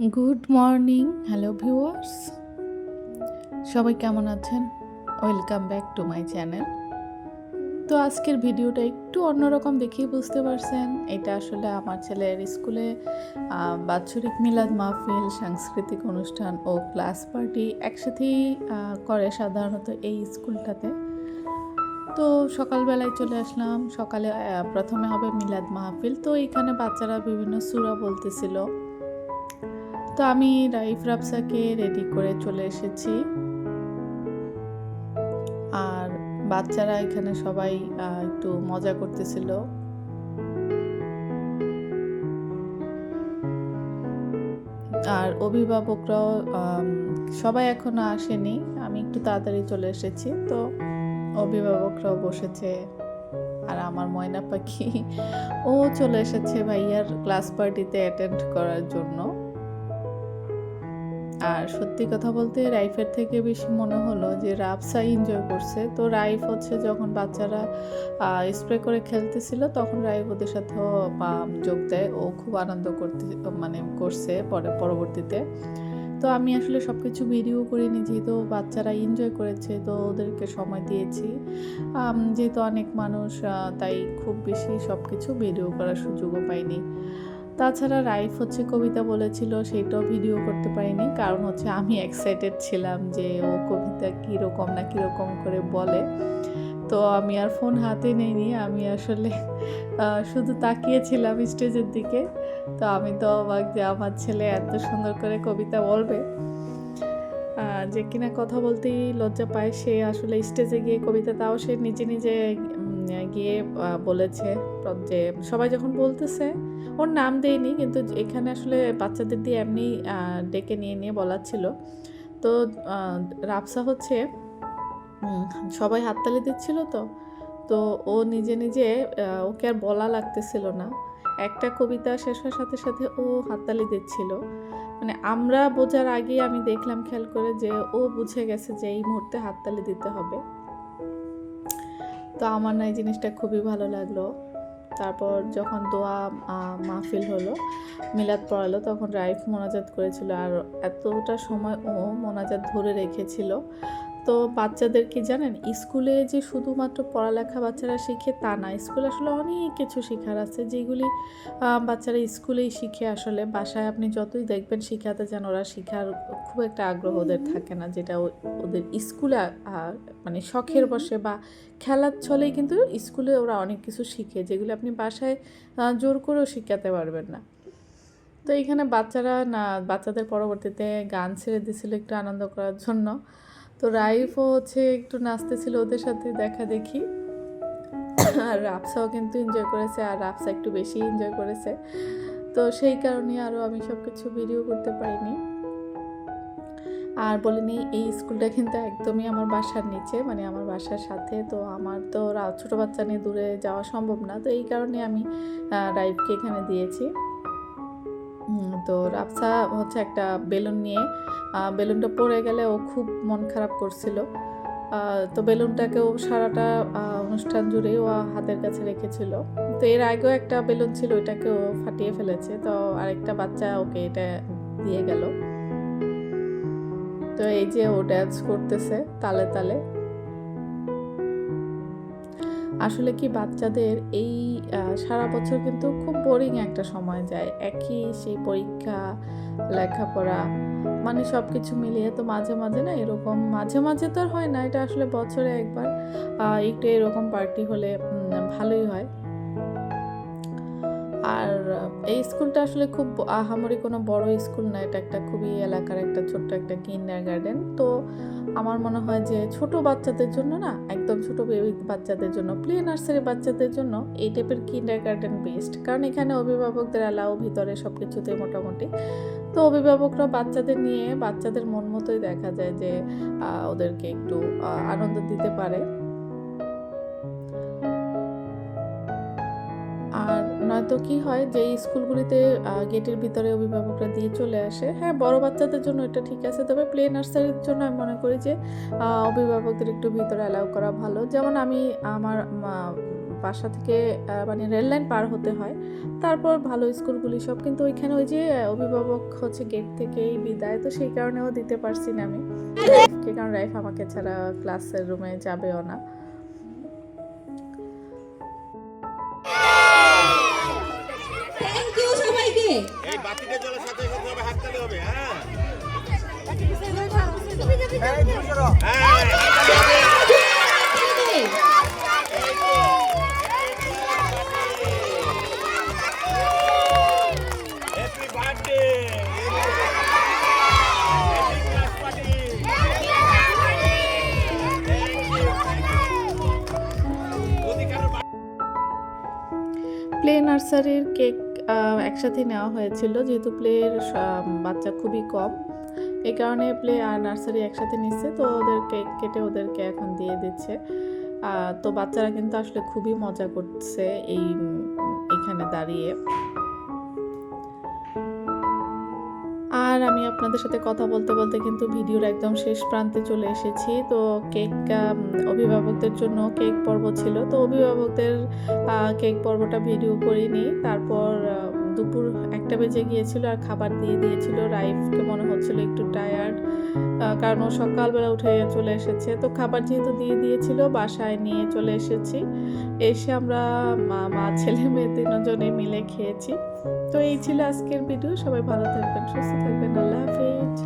Good morning, hello viewers, সবাই কেমন আছেন? Welcome back to my channel. তো আজকের ভিডিওটা একটু অন্যরকম দেখেই বুঝতে পারছেন, এটা আসলে আমার ছেলের স্কুলে বাৎসরিক মিলাদ মাহফিল, সাংস্কৃতিক অনুষ্ঠান ও ক্লাস পার্টি একসাথেই করে সাধারণত এই স্কুলটাতে। তো সকালবেলায় চলে আসলাম। সকালে প্রথমে হবে মিলাদ মাহফিল। তো এখানে বাচ্চারা বিভিন্ন সূরা বলতেছিল। তো আমি রাইফ রাফসাকে রেডি করে চলে এসেছি, আর বাচ্চারা এখানে সবাই একটু মজা করতেছিল। আর অভিভাবকরাও সবাই এখনো আসেনি, আমি একটু তাড়াতাড়ি চলে এসেছি। তো অভিভাবকরাও বসেছে, আর আমার ময়না পাখি ও চলে এসেছে ভাইয়ার ক্লাস পার্টিতে অ্যাটেন্ড করার জন্য। আর সত্যি কথা বলতে রাইফের থেকে বেশি মনে হলো যে রাফসা এনজয় করছে। তো রাইফ হচ্ছে যখন বাচ্চারা স্প্রে করে খেলতেছিল তখন রাইফ ওদের সাথেও যোগ দেয়, ও খুব আনন্দ করছে পরবর্তীতে। তো আমি আসলে সব কিছু ভিডিও করিনি, যেহেতু বাচ্চারা এনজয় করেছে তো ওদেরকে সময় দিয়েছি। যেহেতু অনেক মানুষ, তাই খুব বেশি সব কিছু ভিডিও করার সুযোগও পাইনি। তাছাড়া রাইফ হচ্ছে কবিতা বলেছিল, সেটাও ভিডিও করতে পারিনি, কারণ হচ্ছে আমি এক্সাইটেড ছিলাম যে ও কবিতা কীরকম না কীরকম করে বলে। তো আমি আর ফোন হাতে নিইনি, আমি আসলে শুধু তাকিয়েছিলাম স্টেজের দিকে। তো আমি তো অবাক যে আমার ছেলে এত সুন্দর করে কবিতা বলবে, যে কিনা কথা বলতেই লজ্জা পায়। সে আসলে স্টেজে গিয়ে কবিতা, তাও সে নিজে নিজে গিয়ে বলেছে। যে সবাই যখন বলতেছে, ওর নাম দেয়নি, কিন্তু এখানে আসলে বাচ্চাদের দিয়ে এমনি ডেকে নিয়ে নিয়ে বলাচ্ছিল। তো রাফসা হচ্ছে সবাই হাততালি দিচ্ছিল। তো ও নিজে নিজে, ওকে আর বলা লাগতেছিল না, একটা কবিতা শেষ হওয়ার সাথে সাথে ও হাততালি দিচ্ছিল। মানে আমরা বোঝার আগেই আমি দেখলাম খেয়াল করে যে ও বুঝে গেছে যে এই মুহূর্তে হাততালি দিতে হবে। তো আমার না এই জিনিসটা খুবই ভালো লাগলো। তারপর যখন দোয়া মাহফিল হলো, মিলাদ পড়ালো, তখন রাইফ মোনাজাত করেছিল, আর এতটা সময় ও মোনাজাত ধরে রেখেছিল। তো বাচ্চাদের কি জানেন, স্কুলে যে শুধুমাত্র পড়ালেখা বাচ্চারা শিখে তা না, স্কুলে আসলে অনেক কিছু শেখার আছে, যেগুলি বাচ্চারা স্কুলেই শিখে। আসলে বাসায় আপনি যতই দেখবেন শিখাতে যান, ওরা শিখার খুব একটা আগ্রহ ওদের থাকে না, যেটা ওদের স্কুলে মানে শখের বসে বা খেলার ছলেই কিন্তু স্কুলে ওরা অনেক কিছু শিখে, যেগুলো আপনি বাসায় জোর করেও শিখাতে পারবেন না। তো এইখানে বাচ্চাদের পরবর্তীতে গান ছেড়ে দিয়েছিল একটু আনন্দ করার জন্য। তো রাইফও হচ্ছে একটু নাচতেছিল ওদের সাথে দেখা দেখি, আর রাফসাও কিন্তু এনজয় করেছে, আর রাফসা একটু বেশি এনজয় করেছে। তো সেই কারণে আরও আমি সব কিছু ভিডিও করতে পারিনি। আর বলিনি, এই স্কুলটা কিন্তু একদমই আমার বাসার নিচে, মানে আমার বাসার সাথে। তো আমার তো ছোটো বাচ্চা নিয়ে দূরে যাওয়া সম্ভব না, তো এই কারণে আমি রাইফকে এখানে দিয়েছি। তো রাফসা হচ্ছে একটা বেলুন নিয়ে, বেলুনটা পড়ে গেলে ও খুব মন খারাপ করছিল। তো বেলুনটাকেও সারাটা অনুষ্ঠান জুড়ে ও হাতের কাছে রেখেছিল। তো এর আগেও একটা বেলুন ছিল, ওইটাকে ও ফাটিয়ে ফেলেছে। তো আরেকটা বাচ্চা ওকে এটা দিয়ে গেল। তো এই যে ও ড্যান্স করতেছে তালে তালে। আসলে কি বাচ্চাদের এই সারা বছর কিন্তু খুব বোরিং একটা সময় যায়, একই সেই পরীক্ষা, লেখাপড়া, মানে সব কিছু মিলিয়ে। তো মাঝে মাঝে না এরকম, মাঝে মাঝে তো আর হয় না, এটা আসলে বছরে একবার একটু এরকম পার্টি হলে ভালোই হয়। আর এই স্কুলটা আসলে খুব আহামরি কোনো বড় স্কুল না, এটা একটা খুবই এলাকার একটা ছোট্ট একটা কিন্ডারগার্টেন। তো আমার মনে হয় যে ছোট বাচ্চাদের জন্য না, একদম ছোট বেবি বাচ্চাদের জন্য, প্লে নার্সারি বাচ্চাদের জন্য এই টাইপের কিন্ডারগার্টেন বেস্ট, কারণ এখানে অভিভাবকদের অ্যালাও ভিতরে সব কিছুতে মোটামুটি। তো অভিভাবকরা বাচ্চাদের নিয়ে বাচ্চাদের মন মতোই দেখা যায় যে ওদেরকে একটু আনন্দ দিতে পারে। আর নয়তো কি হয় যে এই স্কুলগুলিতে গেটের ভিতরে অভিভাবকরা দিয়ে চলে আসে। হ্যাঁ, বড় বাচ্চাদের জন্য এটা ঠিক আছে, তবে প্লে নার্সারির জন্য আমি মনে করি যে অভিভাবকদের একটু ভিতরে অ্যালাউ করা ভালো। যেমন আমি আমার বাসা থেকে মানে রেল লাইন পার হতে হয়। তারপর ভালো স্কুলগুলি সব কিন্তু ওইখানে ওই যে অভিভাবক হচ্ছে গেট থেকেই বিদায়, তো সেই কারণেও দিতে পারছি না আমি রাইফকে, কারণ রাইফ আমাকে ছাড়া ক্লাসের রুমে যাবেও না। থ্যাংক ইউ সবাইকে। এই বাতিটা জ্বলার সাথে সাথে হবে, হাততালি হবে। হ্যাঁ happy birthday, happy class party. যদি কারো প্লে নার্সারির কেক একসাথে নেওয়া হয়েছিল, যেহেতু প্লের বাচ্চা খুবই কম, এই কারণে প্লে আর নার্সারি একসাথে নিচ্ছে, তো ওদের কেক কেটে ওদেরকে এখন দিয়ে দিচ্ছে। তো বাচ্চারা কিন্তু আসলে খুবই মজা করছে এখানে দাঁড়িয়ে। আর আমি আপনাদের সাথে কথা বলতে বলতে কিন্তু ভিডিওর একদম শেষ প্রান্তে চলে এসেছি। তো কেক অভিভাবকদের জন্য কেক পর্ব ছিল, তো অভিভাবকদের কেক পর্বটা ভিডিও করিনি। তারপর দুপুর 1টা বেজে গিয়েছিল আর খাবার দিয়ে দিয়েছিল। রাইফকে মনে হচ্ছিল একটু টায়ার্ড, কারণ ও সকালবেলা উঠে চলে এসেছে। তো খাবার যেহেতু দিয়ে দিয়েছিল, বাসায় নিয়ে চলে এসেছি। এসে আমরা মা ছেলে মেয়ে 3জনে মিলে খেয়েছি। তো এই ছিল আজকের ভিডিও। সবাই ভালো থাকবেন, সুস্থ থাকবেন। আল্লাহ হাফেজ।